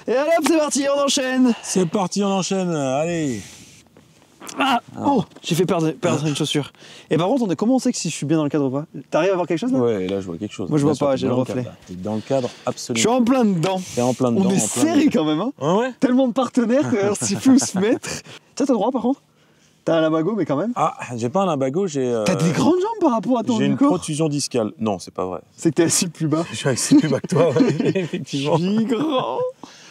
Et allez hop, c'est parti, on enchaîne. C'est parti, on enchaîne, allez. Ah, oh, j'ai fait perdre une chaussure. Et par contre, comment on sait que si je suis bien dans le cadre ou pas? T'arrives à voir quelque chose là? Ouais, là je vois quelque chose. Moi je vois pas, j'ai le reflet. T'es dans le cadre, absolument. Je suis en plein dedans. T'es en plein dedans. On est serré quand même, hein. Ouais. Tellement de partenaires qu'on sait plus où se mettre. Tiens, t'as droit par contre? T'as un lumbago, mais quand même. Ah, j'ai pas un lumbago, j'ai. T'as des grandes jambes par rapport à ton corps. J'ai une protusion discale. Non, c'est pas vrai. C'est que t'es assis plus bas. Je suis assis plus bas que toi, ouais, effectivement. Je suis grand.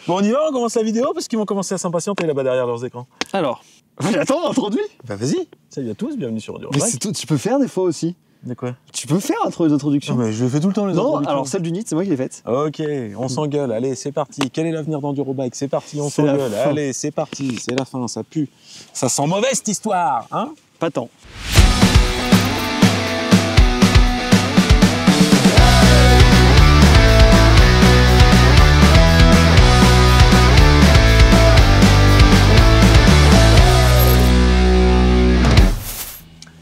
Bon, on y va, on commence la vidéo parce qu'ils vont commencer à s'impatienter là-bas derrière leurs écrans. Alors, j'attends, introduit. Bah vas-y. Salut à tous, bienvenue sur Radio Mais Robac. c'est tout, tu peux faire des fois aussi. De quoi? Tu peux faire les introductions. Non, mais je fais tout le temps les Non, introductions. alors celle du NIT, c'est moi qui l'ai faite. Ok, on s'engueule, allez, c'est parti. Quel est l'avenir d'Enduro Bike? C'est parti, on C'est la s'engueule. fin. Allez, c'est parti, c'est la fin, ça pue. Ça sent mauvais cette histoire, hein? Pas tant.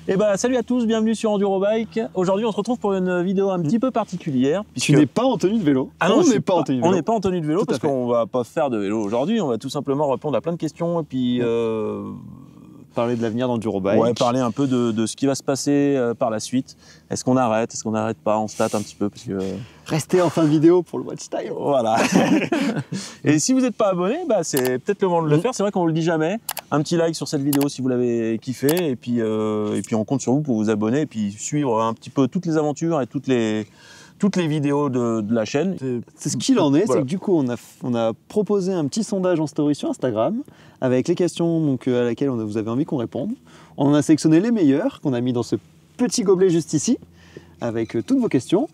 Eh ben, salut à tous, bienvenue sur Enduro Bike. Aujourd'hui, on se retrouve pour une vidéo un petit peu particulière. Tu n'es pas en tenue de vélo. Ah non, on n'est pas en tenue de On vélo. n'est pas en tenue de vélo Tout à parce fait. qu'on va pas faire de vélo aujourd'hui. On va tout simplement répondre à plein de questions et puis Parler de l'avenir d'Enduro Bike. ouais, parler un peu de ce qui va se passer par la suite. Est-ce qu'on arrête? Est-ce qu'on n'arrête pas? On se tâte un petit peu parce que Restez en fin de vidéo pour le watch time. voilà. Et si vous n'êtes pas abonné, bah, c'est peut-être le moment de le faire. C'est vrai qu'on vous le dit jamais. Un petit like sur cette vidéo si vous l'avez kiffé et puis on compte sur vous pour vous abonner et puis suivre un petit peu toutes les aventures et toutes les vidéos de la chaîne. C'est ce qu'il en est, Voilà. c'est que du coup on a proposé un petit sondage en story sur Instagram avec les questions donc, à laquelle vous avez envie qu'on réponde. On en a sélectionné les meilleures qu'on a mis dans ce petit gobelet juste ici avec toutes vos questions.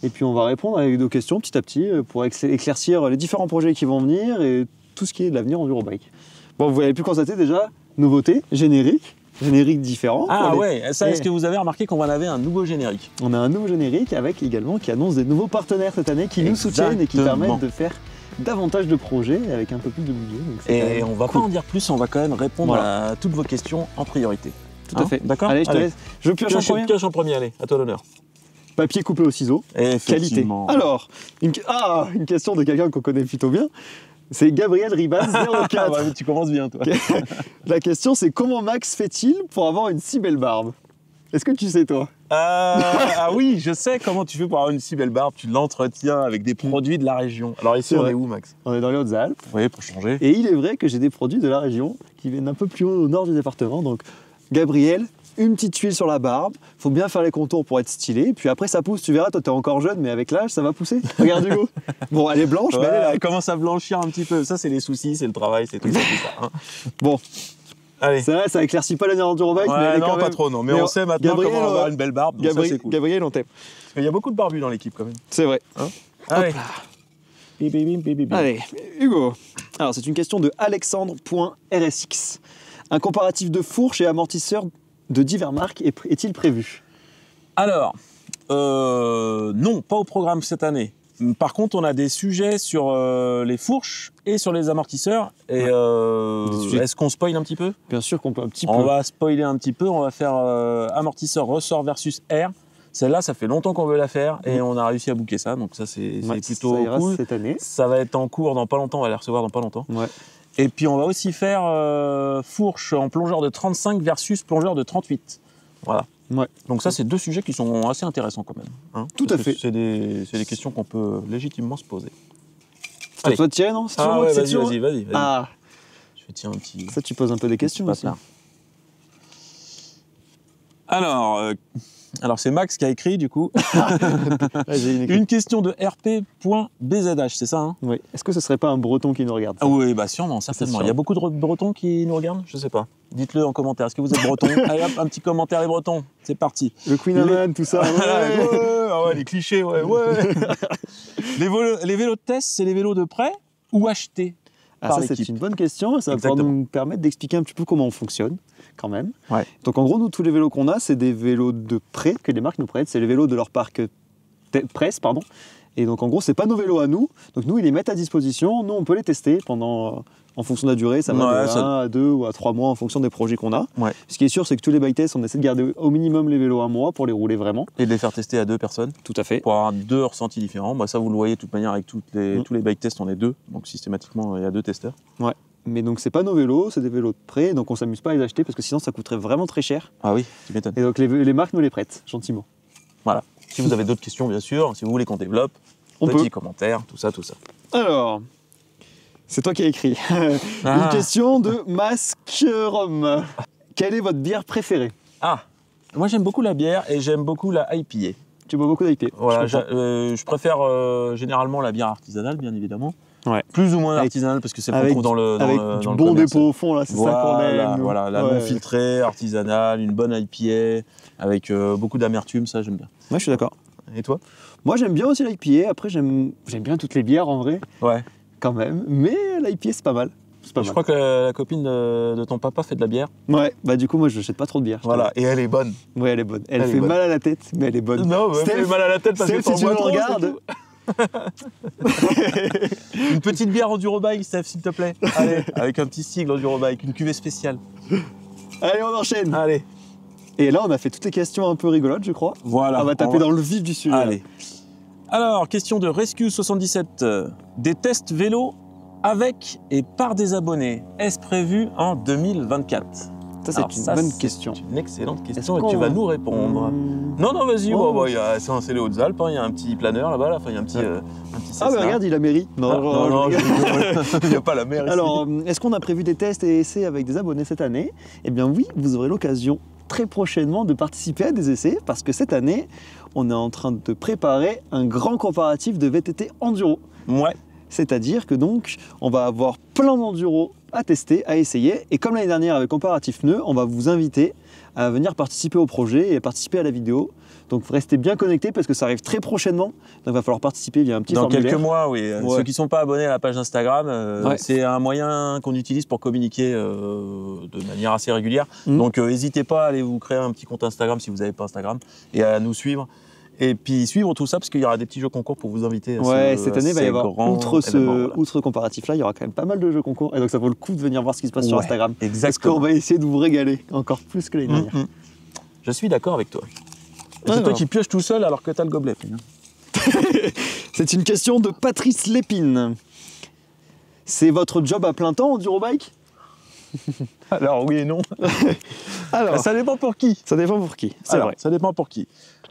Et puis on va répondre avec nos questions petit à petit pour éclaircir les différents projets qui vont venir et tout ce qui est de l'avenir Enduro Bike. Bon, vous avez pu constater déjà, nouveauté, générique différent. Ah Pour ouais, ça, Et- est-ce que vous avez remarqué qu'on en avait un nouveau générique? On a un nouveau générique avec également qui annonce des nouveaux partenaires cette année qui nous soutiennent et qui Exactement. permettent de faire davantage de projets avec un peu plus de budget. Donc c'est quand Et même on va cool. pas en dire plus, on va quand même répondre Voilà. à toutes vos questions en priorité. Tout à fait. D'accord? Allez, je te laisse. Je pioche en premier. Pioche en premier, allez, à toi l'honneur. Papier coupé au ciseau. Qualité. Effectivement. Alors, une question de quelqu'un qu'on connaît plutôt bien. C'est Gabriel Ribas, 04. Ah bah, tu commences bien, toi. La question, c'est comment Max fait-il pour avoir une si belle barbe? Est-ce que tu sais, toi? Ah oui, je sais comment tu fais pour avoir une si belle barbe. Tu l'entretiens avec des produits de la région. Alors ici, C'est on vrai. est où, Max? On est dans les Hautes-Alpes. Oui, pour changer. Et il est vrai que j'ai des produits de la région qui viennent un peu plus haut au nord du département. Donc, Gabriel, une petite huile sur la barbe. Faut bien faire les contours pour être stylé. Puis après, ça pousse. Tu verras, toi, t'es encore jeune, mais avec l'âge, ça va pousser. Regarde, Hugo. Bon, elle est blanche, mais elle est là. Elle commence à blanchir un petit peu. Ça, c'est les soucis, c'est le travail, c'est tout ça. Hein. Bon, Allez. c'est vrai, ça éclaircit pas la Enduro Bike, mais Ouais, elle est non, quand pas même... trop, non. Mais on sait maintenant Gabriel, comment avoir une belle barbe. Donc ça, c'est cool. Gabriel, on t'aime. Parce qu'il y a beaucoup de barbus dans l'équipe, quand même. C'est vrai. Allez. là. Bim, bim, bim, bim, bim, bim. Allez, Hugo. Alors, c'est une question de Alexandre.rsx. Un comparatif de fourche et amortisseur de divers marques est-il prévu? Alors, non, pas au programme cette année. Par contre, on a des sujets sur les fourches et sur les amortisseurs. Et Des sujets. est-ce qu'on spoil un petit peu? Bien sûr qu'on peut un petit peu. On va spoiler un petit peu. On va faire amortisseur ressort versus air. Celle-là, ça fait longtemps qu'on veut la faire et on a réussi à booker ça. Donc ça, c'est Ouais, plutôt ça ira cool. cette année. Ça va être en cours dans pas longtemps. On va la recevoir dans pas longtemps. Ouais. Et puis, on va aussi faire fourche en plongeur de 35 versus plongeur de 38. Voilà. Ouais. Donc ça, c'est deux sujets qui sont assez intéressants quand même. Hein, Tout parce à que fait. C'est des questions qu'on peut légitimement se poser. C'est à Allez. toi de tirer, non? C'est toujours Ah moi ouais, qui sais vas-y, toujours. vas-y. Ah, Je vais tirer un petit... ça, tu poses un peu des questions aussi. patin. Alors c'est Max qui a écrit du coup. Ouais, j'ai une... Une question de rp.bzh, c'est ça, hein? Oui. Est-ce que ce serait pas un breton qui nous regarde ça? Ah oui, bah sûrement, certainement. sûr. Il y a beaucoup de Bretons qui nous regardent? Je sais pas. Dites-le en commentaire. Est-ce que vous êtes breton? Allez hop, un petit commentaire les Bretons. C'est parti. Le Queen Amman, tout ça. Ouais, les clichés, ouais. Les vélos de test, c'est les vélos de prêt ou achetés Ah, par ça, c'est l'équipe? une bonne question. Ça va pouvoir Exactement. nous permettre d'expliquer un petit peu comment on fonctionne, quand même. Ouais. Donc, en gros, nous, tous les vélos qu'on a, c'est des vélos de prêt que les marques nous prêtent. C'est les vélos de leur parc presse, pardon. Et donc en gros, c'est pas nos vélos à nous. Donc nous, ils les mettent à disposition. Nous, on peut les tester pendant, en fonction de la durée. Ça va de 1 à 2 ou à 3 mois en fonction des projets qu'on a. Ouais. Ce qui est sûr, c'est que tous les bike tests, on essaie de garder au minimum les vélos un mois pour les rouler vraiment. Et de les faire tester à 2 personnes. Tout à fait. Pour avoir 2 ressentis différents. Bah, ça, vous le voyez de toute manière avec tous les bike tests, on est 2. Donc systématiquement, il y a 2 testeurs. Ouais. Mais donc c'est pas nos vélos, c'est des vélos de prêt. Donc on s'amuse pas à les acheter parce que sinon ça coûterait vraiment très cher. Ah oui, tu m'étonnes. Et donc les marques nous les prêtent, gentiment. Voilà. Si vous avez d'autres questions, bien sûr, si vous voulez qu'on développe, petits commentaires, tout ça. Alors, c'est toi qui as écrit. Une question de Masque Rome. Quelle est votre bière préférée? Ah, moi j'aime beaucoup la bière et j'aime beaucoup la IPA. Tu bois beaucoup d'IPA. Voilà, je préfère généralement la bière artisanale, bien évidemment. Ouais. Plus ou moins artisanale parce que c'est qu'on trouve dans le avec dans du le bon commerce. dépôt au fond là, c'est ça qu'on aime. Voilà, la non filtrée, artisanale, une bonne IPA avec beaucoup d'amertume, ça j'aime bien. Moi je suis d'accord. Et toi? Moi j'aime bien aussi l'IPA. Après j'aime bien toutes les bières en vrai. Ouais. Quand même. Mais l'IPA c'est pas mal. Je crois que la copine de ton papa fait de la bière. Ouais, bah du coup moi je jette pas trop de bière. Voilà, et elle est bonne. Ouais, elle est bonne. Elle fait mal à la tête, mais elle est bonne. Non, elle fait mal à la tête parce que si tu me regardes. Une petite bière Endurobike, Steph, s'il te plaît. Allez, avec un petit sigle Endurobike, une cuvée spéciale. Allez, on enchaîne. Allez. Et là, on a fait toutes les questions un peu rigolotes, je crois. Voilà. On va taper dans le vif du sujet. Allez. Alors, question de Rescue77. Des tests vélo avec et par des abonnés. Est-ce prévu en 2024? Ça, c'est une bonne question. C'est une excellente question et tu vas nous répondre. Non, vas-y. C'est les Hautes-Alpes. Il y a un petit planeur là-bas. Enfin, il y a un petit ah, mais regarde, il a mairie. Non, il n'y a pas la mer ici. Alors, est-ce qu'on a prévu des tests et essais avec des abonnés cette année? Eh bien, oui, vous aurez l'occasion très prochainement de participer à des essais parce que cette année, on est en train de préparer un grand comparatif de VTT enduro. Ouais. C'est-à-dire que donc, on va avoir plein d'enduro à tester, à essayer. Et comme l'année dernière avec Comparatif Pneu, on va vous inviter à venir participer au projet et à participer à la vidéo. Donc restez bien connectés parce que ça arrive très prochainement. Donc il va falloir participer via un petit formulaire. Dans quelques mois, oui. Ouais. Ceux qui ne sont pas abonnés à la page Instagram, c'est un moyen qu'on utilise pour communiquer de manière assez régulière. Donc n'hésitez pas à aller vous créer un petit compte Instagram si vous n'avez pas Instagram et à nous suivre. Et puis suivre tout ça parce qu'il y aura des petits jeux concours pour vous inviter à cette année, il va y avoir, outre comparatif là, il y aura quand même pas mal de jeux concours. Et donc ça vaut le coup de venir voir ce qui se passe sur Instagram. Exactement. Parce qu'on va essayer de vous régaler encore plus que l'année dernière. Je suis d'accord avec toi. C'est toi qui pioches tout seul alors que tu as le gobelet. C'est une question de Patrice Lépine. C'est votre job à plein temps, Endurobike? Alors oui et non. Alors, ça dépend pour qui. Ça dépend pour qui, c'est vrai. Ça dépend pour qui.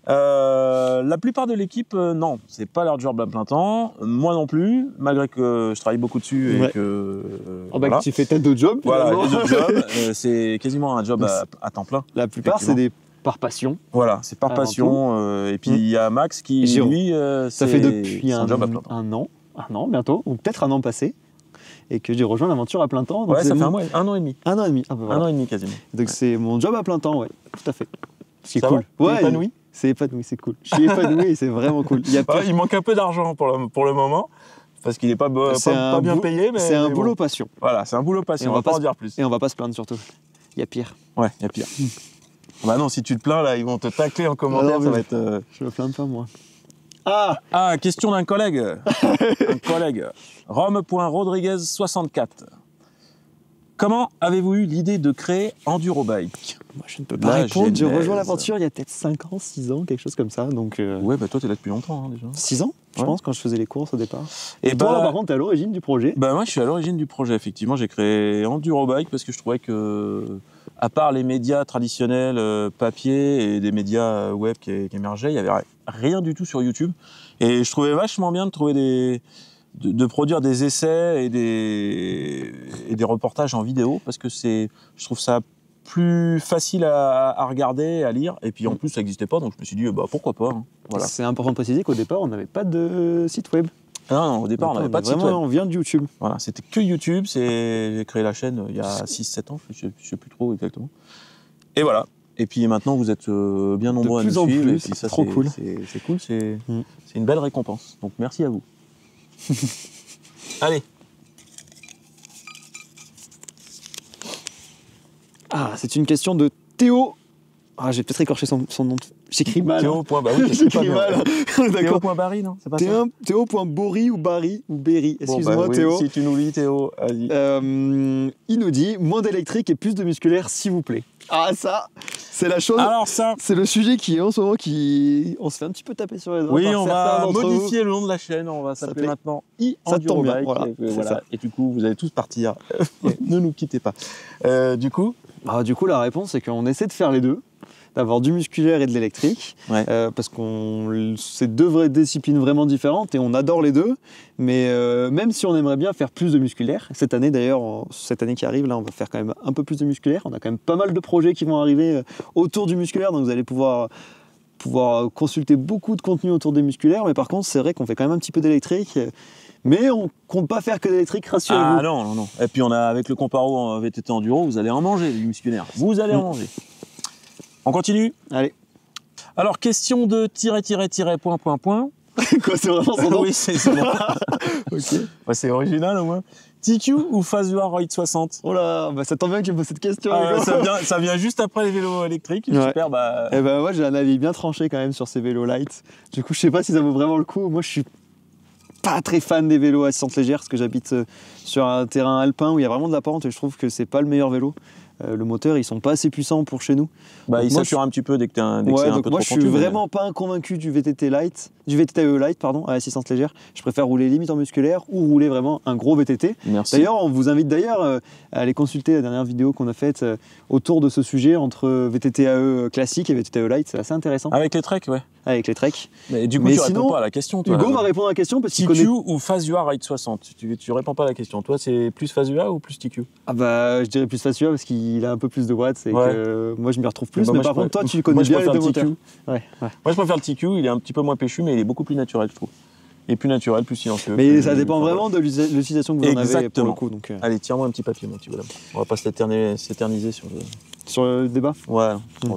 La plupart de l'équipe, non, c'est pas leur job à plein temps. Moi non plus, malgré que je travaille beaucoup dessus et que. Voilà. Tu fais peut-être d'autres jobs. Voilà, d'autres jobs. C'est quasiment un job à temps plein. La plupart, c'est par passion. Voilà, c'est par passion. Et puis il y a Max qui, lui, ça fait depuis un job à plein temps. Un an bientôt, ou peut-être un an passé. Et que j'ai rejoint l'aventure à plein temps. Donc ouais, ça fait un an et demi. Un an et demi. Ah, bah voilà. Un an et demi quasiment. Donc c'est mon job à plein temps, ouais, tout à fait. C'est cool. Ouais, épanoui. C'est épanoui, c'est cool. Je suis épanoui et c'est vraiment cool. Il manque un peu d'argent pour le moment, parce qu'il n'est pas bien payé. C'est un boulot passion. Voilà, c'est un boulot passion, on va pas en dire plus. Et on va pas se plaindre surtout. Il y a pire. Ouais, il y a pire. Bah non, si tu te plains, là, ils vont te tacler en commentaire, ça va être... Je me plains pas, moi. Question d'un collègue. Un collègue. Rome.Rodriguez64. Comment avez-vous eu l'idée de créer Endurobike? Moi, je ne peux pas répondre. J'ai rejoint l'aventure il y a peut-être 5 ans, 6 ans, quelque chose comme ça. Donc, ouais, bah toi, t'es là depuis longtemps déjà. 6 ans, je pense, quand je faisais les courses au départ. Et toi, par contre, t'es à l'origine du projet? Bah moi, je suis à l'origine du projet, effectivement. J'ai créé Endurobike parce que je trouvais que, à part les médias traditionnels, papier et des médias web qui émergeaient, il n'y avait rien du tout sur YouTube. Et je trouvais vachement bien de trouver de produire des essais et des reportages en vidéo parce que je trouve ça plus facile à regarder, à lire. Et puis en plus, ça n'existait pas, donc je me suis dit, pourquoi pas. Hein. Voilà. C'est important de préciser qu'au départ, on n'avait pas de site web. Non, au départ, on n'avait pas de site web. On vient de YouTube. Voilà, c'était que YouTube. J'ai créé la chaîne il y a 6-7 ans, je ne sais plus trop exactement. Et voilà. Et puis maintenant, vous êtes bien nombreux à nous suivre. C'est trop cool. C'est cool, c'est une belle récompense. Donc merci à vous. Allez. C'est une question de Théo. J'ai peut-être écorché son nom. J'écris mal. Théo. Bah oui, J'écris mal. D'accord. Théo.Barry, non? C'est pas ça? Théo.Bory ou Barry ou Berry. Excuse-moi, oui, Théo. si tu nous lis, Théo, vas-y. Il nous dit moins d'électrique et plus de musculaire, s'il vous plaît. Ah, ça, c'est la chose. Alors ça, c'est le sujet qui est en ce moment on se fait un petit peu taper sur les doigts. oui, par on certains va d'entre vous. modifier le nom de la chaîne. On va s'appeler maintenant Ça tombe bien, e-Endurobike. voilà, c'est ça. Et du coup, vous allez tous partir. Ne nous quittez pas. Du coup, la réponse, c'est qu'on essaie de faire les deux, d'avoir du musculaire et de l'électrique, ouais. parce c'est deux vraies disciplines vraiment différentes et on adore les deux, mais même si on aimerait bien faire plus de musculaire, cette année d'ailleurs, cette année qui arrive, là, on va faire quand même un peu plus de musculaire, on a quand même pas mal de projets qui vont arriver autour du musculaire, donc vous allez pouvoir consulter beaucoup de contenu autour des musculaires, mais par contre, c'est vrai qu'on fait quand même un petit peu d'électrique. Mais on compte pas faire que d'électrique, rassurez-vous. Ah non. Et puis avec le comparo en VTT enduro, vous allez en manger du musculaire. Vous allez en manger. On continue? Allez. Alors, question de point. Quoi, c'est vraiment son nom? Oui, c'est bon. Ok. Bah, c'est original au moins. TQ ou Fazua Roid 60? Oh là, bah ça tombe bien que tu me poses cette question. Ça vient juste après les vélos électriques. Ouais. Super, bah... Et ben moi j'ai un avis bien tranché quand même sur ces vélos light. Du coup je sais pas si ça vaut vraiment le coup. Moi je suis pas très fan des vélos à assistance légère parce que j'habite sur un terrain alpin où il y a vraiment de la pente et je trouve que c'est pas le meilleur vélo. Le moteur, ils sont pas assez puissants pour chez nous. Bah, il sature un petit peu dès que c'est un peu trop pentu. Moi, je suis vraiment pas convaincu du VTT Light, à assistance légère. Je préfère rouler limite en musculaire ou rouler vraiment un gros VTT. Merci. D'ailleurs, on vous invite à aller consulter la dernière vidéo qu'on a faite autour de ce sujet entre VTT AE classique et VTT AE Light. C'est assez intéressant. Avec les treks, ouais. Avec les treks. Mais du coup, tu réponds pas à la question, toi. Hugo va répondre à la question parce qu'il TQ connaît... ou Fazua Ride 60? Tu réponds pas à la question. Toi, c'est plus Fazua ou plus TQ? Ah bah, je dirais plus Fazua parce qu'il a un peu plus de watts et que moi, je m'y retrouve plus. Bah, mais par contre, toi, tu connais bien les deux moteurs. Ouais. Moi, je préfère le TQ. Il est un petit peu moins péchu, mais il est beaucoup plus naturel, je trouve. Il est plus naturel, plus silencieux. Mais ça dépend vraiment de l'utilisation que vous en avez pour le coup. Donc, Allez, tire-moi un petit papier, mon petit bonhomme. On va pas s'éterniser sur le... Sur le débat? Ouais,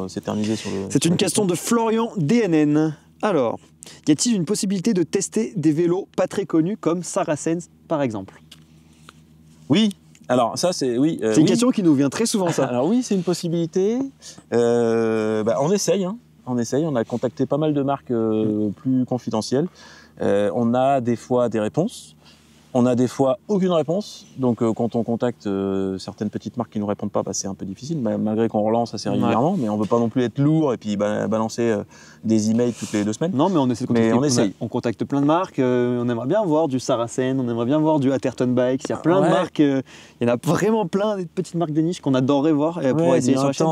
s'éterniser sur le... C'est une question de Florian DNN. Alors, y a-t-il une possibilité de tester des vélos pas très connus comme Saracens par exemple? Oui. Alors ça c'est oui. C'est une question qui nous vient très souvent ça. Alors oui, c'est une possibilité. On essaye. On essaye. On a contacté pas mal de marques plus confidentielles. On a des fois des réponses. On a des fois aucune réponse. Donc quand on contacte certaines petites marques qui ne nous répondent pas, c'est un peu difficile, malgré qu'on relance assez régulièrement. Mais on ne veut pas non plus être lourd et puis balancer des emails toutes les 2 semaines. Non, mais on essaie de contacter. On essaye. On contacte plein de marques. On aimerait bien voir du Saracen, on aimerait bien voir du Atherton Bikes. Il y a plein de marques. Il y en a vraiment plein des petites marques de niche qu'on adorerait voir pour essayer sur la chaîne.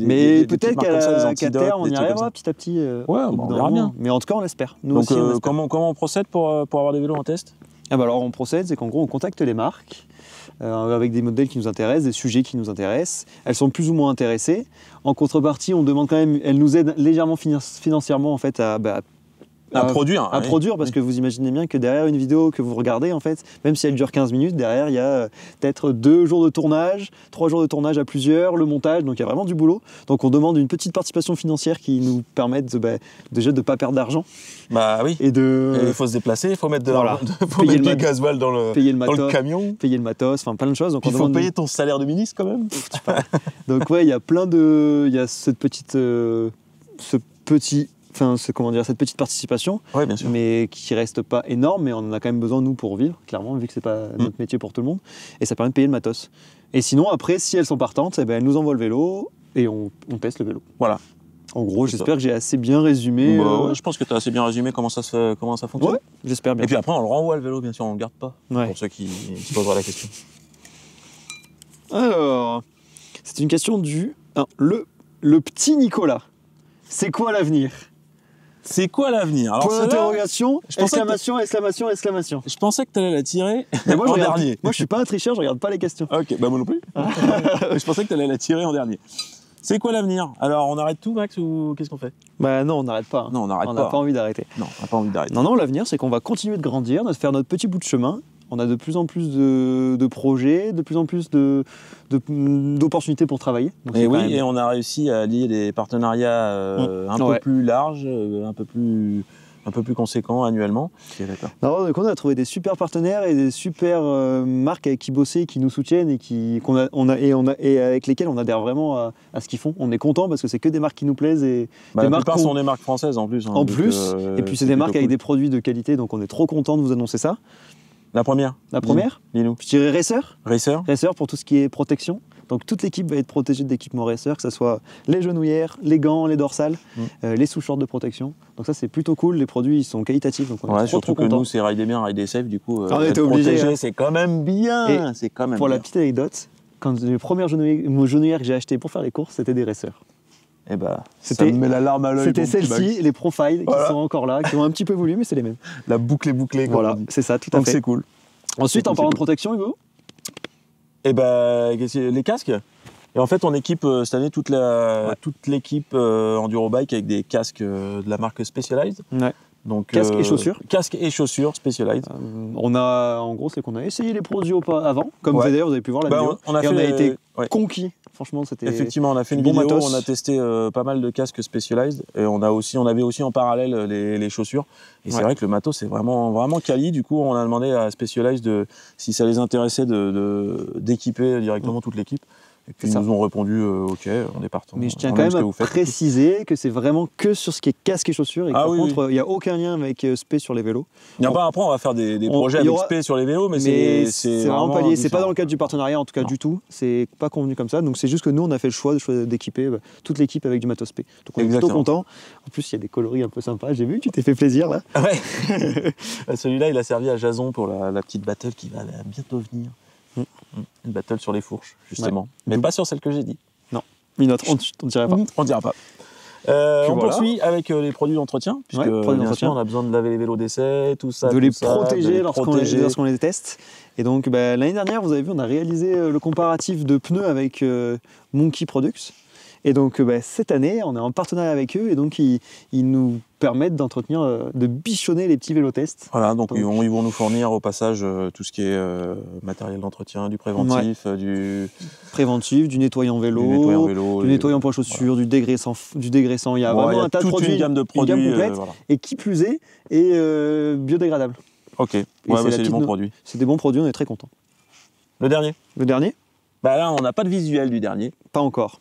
Mais peut-être qu'à terme, on y arrivera petit à petit. On verra bien. Mais en tout cas, on l'espère. Donc comment on procède pour avoir des vélos en test? Alors on procède, c'est qu'en gros on contacte les marques avec des modèles qui nous intéressent, des sujets qui nous intéressent. Elles sont plus ou moins intéressées. En contrepartie, on demande quand même, elles nous aident légèrement financièrement en fait à produire. Parce que vous imaginez bien que derrière une vidéo que vous regardez, en fait, même si elle dure 15 minutes, derrière il y a peut-être 2 jours de tournage, 3 jours de tournage à plusieurs, le montage, donc il y a vraiment du boulot. Donc on demande une petite participation financière qui nous permette déjà de ne pas perdre d'argent. Bah oui. Et il faut se déplacer, il faut mettre du gasoil dans le camion. Payer le matos, enfin plein de choses. Donc il faut payer ton salaire de ministre quand même. Donc ouais, il y a il y a cette petite participation, bien sûr. mais qui reste pas énorme, mais on en a quand même besoin nous pour vivre, clairement, vu que c'est pas notre métier pour tout le monde, et ça permet de payer le matos. Et sinon après, si elles sont partantes, elles nous envoient le vélo et on teste le vélo. Voilà. En gros, j'espère que j'ai assez bien résumé. Je pense que tu as assez bien résumé comment ça fonctionne. Ouais, j'espère bien. Et puis après, on le renvoie le vélo, bien sûr, on ne le garde pas, pour ceux qui se poseraient la question. Alors, c'est une question le petit Nicolas. C'est quoi l'avenir? C'est quoi l'avenir? Point d'interrogation, exclamation. Je pensais que tu allais la tirer en dernier. Moi, je suis pas un tricheur, je regarde pas les questions. Ok, moi non plus. Je pensais que tu allais la tirer en dernier. C'est quoi l'avenir? Alors, on arrête tout, Max, ou qu'est-ce qu'on fait? Non, on n'arrête pas. Non, on n'arrête pas. On n'a pas envie d'arrêter. Non, on n'a pas envie d'arrêter. Non, l'avenir, c'est qu'on va continuer de grandir, de faire notre petit bout de chemin. On a de plus en plus de projets, de plus en plus d'opportunités pour travailler. Donc et on a réussi à lier des partenariats un peu plus larges, un peu plus un peu plus conséquent annuellement. Ok, d'accord. Alors, donc on a trouvé des super partenaires et des super marques avec qui bosser, qui nous soutiennent et avec lesquelles on adhère vraiment à ce qu'ils font. On est content parce que c'est que des marques qui nous plaisent et La plupart sont des marques françaises en plus. Hein, en plus, et puis c'est des marques avec des produits de qualité, donc on est trop content de vous annoncer ça. La première. Dis-nous. Je dirais Racer. Racer pour tout ce qui est protection. Donc toute l'équipe va être protégée d'équipements Racer, que ce soit les genouillères, les gants, les dorsales, les sous-shorts de protection. Donc ça c'est plutôt cool, les produits ils sont qualitatifs. Donc on est surtout trop que nous c'est Ride Bien, Ride Safe, du coup on était obligés. C'est quand même bien. Et pour la petite anecdote, quand les premières genouillères que j'ai achetées pour faire les courses, c'était des Racer. Et ça me met la larme à l'œil. C'était celles-ci, les Profile, qui sont encore là, qui ont un petit peu voulu, mais c'est les mêmes. La boucle est bouclée. Voilà, c'est ça, tout à fait. Donc c'est cool. Ensuite, en parlant de protection, Hugo, les casques. Et en fait, on équipe cette année toute l'équipe Enduro Bike avec des casques de la marque Specialized. Ouais. Donc, casques et chaussures. Casques et chaussures Specialized. En gros, c'est qu'on a essayé les produits avant, comme d'ailleurs vous avez pu voir la vidéo. On a été conquis. Franchement, c'était effectivement, on a fait une vidéo, on a testé pas mal de casques Specialized et on avait aussi en parallèle les chaussures. Et c'est vrai que le matos c'est vraiment quali. Du coup, on a demandé à Specialized si ça les intéressait d'équiper directement toute l'équipe. Et puis ils nous ont répondu ok, on est partant. Mais je tiens quand même à préciser que c'est vraiment que sur ce qui est casque et chaussures. Et par contre, il n'y a aucun lien avec Spé sur les vélos. Après, on va faire des projets avec Spé sur les vélos, mais c'est vraiment pas lié. C'est pas dans le cadre du partenariat, en tout cas du tout. C'est pas convenu comme ça. Donc c'est juste que nous, on a fait le choix d'équiper toute l'équipe avec du matos Spé. Donc on est plutôt content. En plus, il y a des coloris un peu sympas. J'ai vu, tu t'es fait plaisir là. Ouais. Celui-là, il a servi à Jason pour la petite battle qui va bientôt venir. Une battle sur les fourches, justement. Mais pas sur celle que j'ai dit. Non, une autre, on ne dirait pas. On ne dira pas. On poursuit avec les produits d'entretien, puisque bien sûr, on a besoin de laver les vélos d'essai, tout ça. De les protéger lorsqu'on les teste. Et donc, l'année dernière, vous avez vu, on a réalisé le comparatif de pneus avec Monkey Products. Et donc, cette année, on est en partenariat avec eux et donc ils nous permettent d'entretenir, de bichonner les petits vélotests. Voilà, donc ils vont nous fournir au passage tout ce qui est matériel d'entretien, du préventif, du nettoyant vélo, du nettoyant pour chaussures, du dégraissant. Il y a vraiment un tas de produits, une gamme de produits, une gamme complète, et qui plus est biodégradable. Ok, c'est des bons produits. C'est des bons produits, on est très contents. Le dernier Là, on n'a pas de visuel du dernier. Pas encore.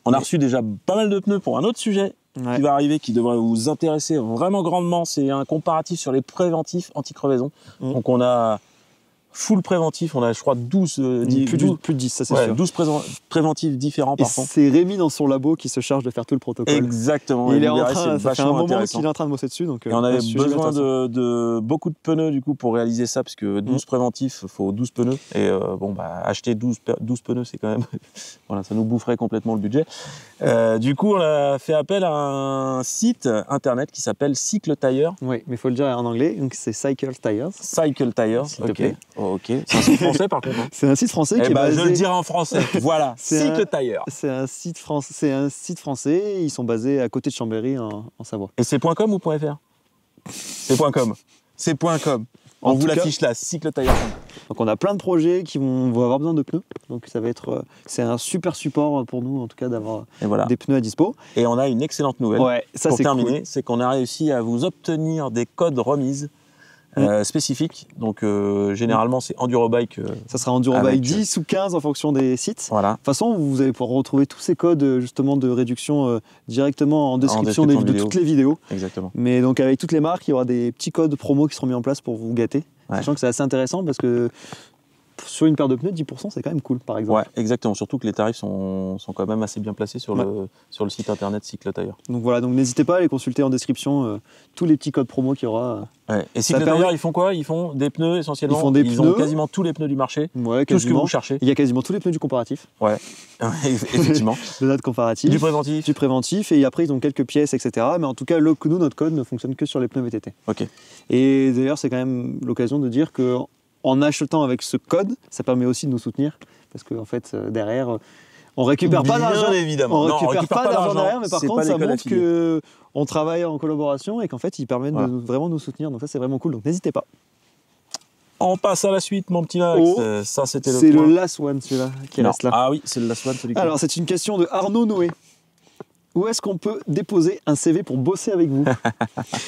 On a reçu déjà pas mal de pneus pour un autre sujet qui va arriver, qui devrait vous intéresser vraiment grandement. C'est un comparatif sur les préventifs anti-crevaison. Donc on a full préventif, on a je crois 12... plus de 10, ça c'est sûr. 12 préventifs différents par contre. C'est Rémi dans son labo qui se charge de faire tout le protocole. Exactement. Il est en train, ça fait un moment qu'il est en train de bosser dessus. Donc, et on avait besoin de beaucoup de pneus du coup pour réaliser ça, parce que 12 préventifs, il faut 12 pneus. Et acheter 12 pneus, c'est quand même... voilà, ça nous boufferait complètement le budget. Du coup, on a fait appel à un site internet qui s'appelle Cycle Tire. Oui, mais il faut le dire en anglais, donc c'est Cycle Tires. Cycle Tires, s'il te plaît. Ok, c'est un site français par contre. C'est un site français qui est basé... Je le dirai en français, voilà, Cycle Tire. C'est un site français, ils sont basés à côté de Chambéry en Savoie. Et c'est .com ou .fr? C'est .com. C'est .com. On vous l'affiche là, Cycle Tire. Donc on a plein de projets qui vont avoir besoin de pneus. Donc ça va être, c'est un super support pour nous en tout cas d'avoir des pneus à dispo. Et on a une excellente nouvelle pour terminer, c'est qu'on a réussi à vous obtenir des codes remises spécifiques. Donc généralement c'est Endurobike. Ça sera Endurobike 10 ou 15 en fonction des sites. Voilà. De toute façon, vous allez pouvoir retrouver tous ces codes justement de réduction directement en description de toutes les vidéos. Exactement. Mais donc avec toutes les marques, il y aura des petits codes promo qui seront mis en place pour vous gâter. Sachant que c'est assez intéressant parce que sur une paire de pneus, 10% c'est quand même cool par exemple. Ouais, exactement. Surtout que les tarifs sont quand même assez bien placés sur le site internet Cycle Tire. Donc voilà, donc n'hésitez pas à aller consulter en description tous les petits codes promo qu'il y aura. Et Cycle Tire, ils font quoi? Ils font des pneus essentiellement. Ils ont quasiment tous les pneus du marché. Tout ce que vous cherchez. Il y a quasiment tous les pneus du comparatif. Ouais, effectivement. De notre comparatif. Du préventif. Et après, ils ont quelques pièces, etc. Mais en tout cas, notre code ne fonctionne que sur les pneus VTT. Ok. Et d'ailleurs, c'est quand même l'occasion de dire que en achetant avec ce code, ça permet aussi de nous soutenir. Parce qu'en fait, derrière, on récupère pas d'argent. Évidemment. On récupère pas d'argent derrière, mais par contre, ça montre qu'on travaille en collaboration et qu'en fait, ils permettent de vraiment nous soutenir. Donc ça, c'est vraiment cool. Donc n'hésitez pas. On passe à la suite, mon petit Max. Ça, c'était c'est le last one, celui-là, qui reste là. Ah oui, c'est le last one, celui-là. Alors, c'est une question de Arnaud Noé. où est-ce qu'on peut déposer un CV pour bosser avec vous?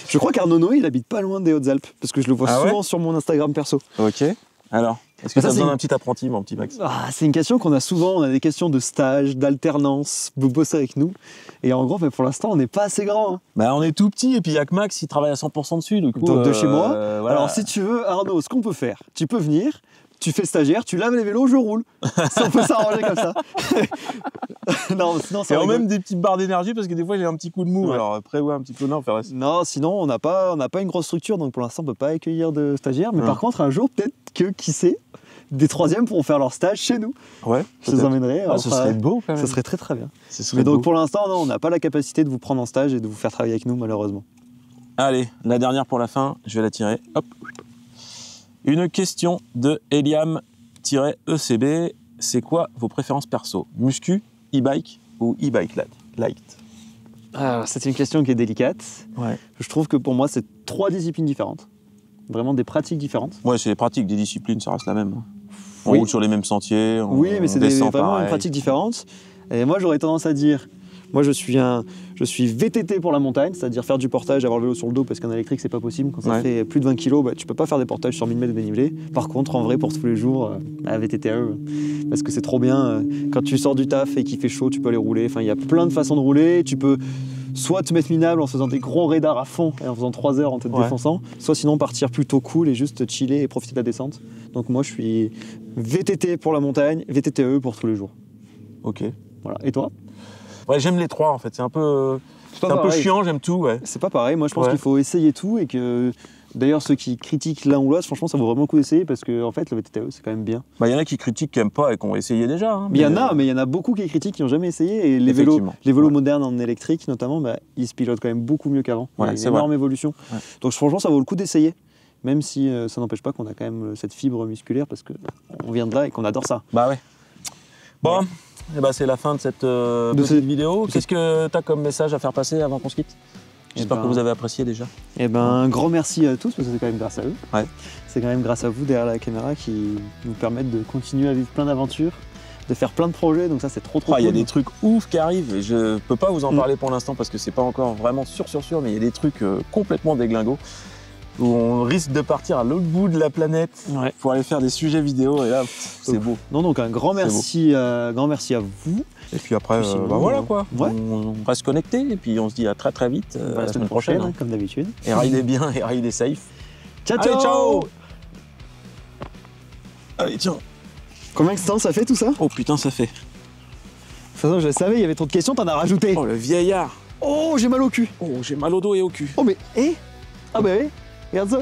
Je crois qu'Arnaud Noé, il habite pas loin des Hautes-Alpes, parce que je le vois souvent sur mon Instagram perso. Ok. Alors, est-ce que Ça, tu as c'est besoin d'un petit apprenti, mon petit Max? Ah, c'est une question qu'on a souvent, on a des questions de stage, d'alternance, vous bossez avec nous. Et en gros, mais pour l'instant, on n'est pas assez grand. Hein. Bah, on est tout petit, et puis il y a que Max, il travaille à 100% dessus. Du coup, Donc de chez moi. voilà. Alors si tu veux, Arnaud, ce qu'on peut faire, tu peux venir, tu fais stagiaire, tu laves les vélos, je roule. Si on peut s'arranger comme ça. Non, sinon ça Et en rigole. même des petites barres d'énergie, parce que des fois j'ai un petit coup de mou. Ouais. Alors après, ouais, un petit peu non, faire Non, sinon on n'a pas une grosse structure, donc pour l'instant on peut pas accueillir de stagiaires. Mais par contre, un jour, peut-être que, qui sait, des troisièmes pourront faire leur stage chez nous. Ouais, Je les emmènerai. ce serait beau quand même. Ça serait très très bien. Ce serait Mais donc beau. pour l'instant, non, on n'a pas la capacité de vous prendre en stage et de vous faire travailler avec nous, malheureusement. Allez, la dernière pour la fin, je vais la tirer. Hop. Une question de Eliam-ECB. C'est quoi vos préférences perso? Muscu, e-bike ou e-bike light? C'est une question qui est délicate. Ouais. Je trouve que pour moi, c'est 3 disciplines différentes. Vraiment des pratiques différentes. Ouais, c'est les pratiques, des disciplines, ça reste la même. On Oui. roule sur les mêmes sentiers. Oui, mais c'est descend vraiment pareil. une pratique différente. Et moi, j'aurais tendance à dire, moi, je suis VTT pour la montagne, c'est-à-dire faire du portage, avoir le vélo sur le dos, parce qu'en électrique, c'est pas possible. Quand ça Ouais. fait plus de 20 kg, tu peux pas faire des portages sur 1000 mètres de dénivelé. Par contre, en vrai, pour tous les jours, VTTE, parce que c'est trop bien. Quand tu sors du taf et qu'il fait chaud, tu peux aller rouler. Enfin, il y a plein de façons de rouler. Tu peux soit te mettre minable en faisant des gros radars à fond et en faisant 3 heures en te défonçant, soit sinon partir plutôt cool et juste chiller et profiter de la descente. Donc moi, je suis VTT pour la montagne, VTTE pour tous les jours. Ok. Voilà. Et toi? Ouais, j'aime les trois en fait. C'est un peu pareil. chiant, j'aime tout. Ouais. C'est pas pareil. Moi, je pense Ouais. qu'il faut essayer tout et que d'ailleurs, ceux qui critiquent l'un ou l'autre, franchement, ça vaut vraiment le coup d'essayer parce que en fait, le VTTE, c'est quand même bien. Bah, y en a qui critiquent, qui n'aiment pas et qui ont essayé déjà. Hein, Mais il y en a beaucoup qui critiquent, qui n'ont jamais essayé. Et les vélos Effectivement. modernes en électrique, notamment, ils se pilotent quand même beaucoup mieux qu'avant. Ouais, Il y a c'est une énorme vrai. évolution. Ouais. Donc, franchement, ça vaut le coup d'essayer. Même si ça n'empêche pas qu'on a quand même cette fibre musculaire parce qu'on vient de là et qu'on adore ça. Bah ouais. Bon, et bah, c'est la fin de cette petite vidéo. Qu'est-ce que tu as comme message à faire passer avant qu'on se quitte? J'espère que vous avez apprécié déjà. Eh ben, un grand merci à tous parce que c'est quand même grâce à eux. Ouais. C'est quand même grâce à vous derrière la caméra qui nous permettent de continuer à vivre plein d'aventures, de faire plein de projets. Donc ça, c'est trop Il y a cool. des trucs ouf qui arrivent. Et je peux pas vous en parler pour l'instant parce que c'est pas encore vraiment sûr, mais il y a des trucs complètement déglingos où on risque de partir à l'autre bout de la planète pour aller faire des sujets vidéo et là, c'est beau. Non, donc un grand merci à vous. Et puis après, sinon, bah voilà quoi. ouais. On reste connecté et puis on se dit à très très vite la semaine prochaine. Hein, comme d'habitude. Et ridez bien et ridez safe. Ciao, Allez, ciao. ciao. Allez, tiens. Combien de temps ça fait tout ça? Oh putain, ça fait. De toute façon, je le savais, il y avait trop de questions, t'en as rajouté. Oh, le vieillard. Oh, j'ai mal au cul. Oh, j'ai mal au dos et au cul. Oh, mais, ah bah oui, regarde ça.